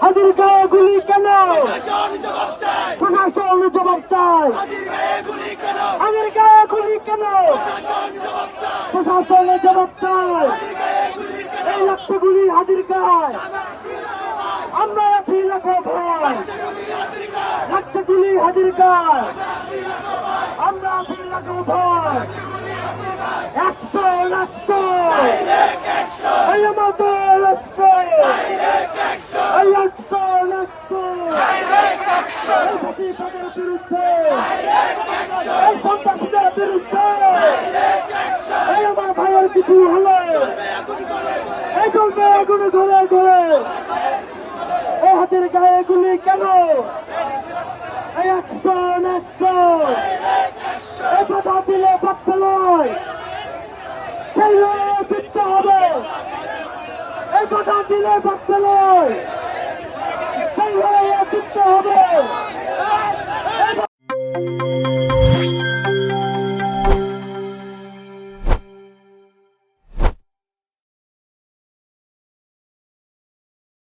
হাজির গায়ে গুলি কেন? প্রশাসন জবাব চায়, প্রশাসন জবাব চায়। হাজির গায়ে গুলি কেন? হাজির গায়ে গুলি কেন? প্রশাসন জবাব চায়, প্রশাসনের জবাব চায়। হাজির গায়ে গুলি কেন? এই লাগছে গুলি হাজির গায়ে। আমরা আছি লাখো ভয়, লাগছে গুলি হাজির গায়ে। আমরা আছি লাখো ভয়, 100 ডাইরেক্ট অ্যাকশন, এই আমাদের 100, ডাইরেক্ট অ্যাকশন, এই 100 ডাইরেক্ট অ্যাকশন, এই ফ্যাসিবাদের বিরুদ্ধে, ডাইরেক্ট অ্যাকশন, এই সন্ত্রাসীদের বিরুদ্ধে, ডাইরেক্ট অ্যাকশন। এই আমার ভাইয়ের কিছু হলে এই চলবে আগুনে ঘরে ঘরে। এই হাতের গায়ে গুলি কেন? এই 100, এই বাধা দিলে বাচ্চা নয়, সেই লড়াইয়ে জিততে হবে। এই বাধা দিলে বাচ্চা নয়, সেই লড়াইয়ে জিততে হবে।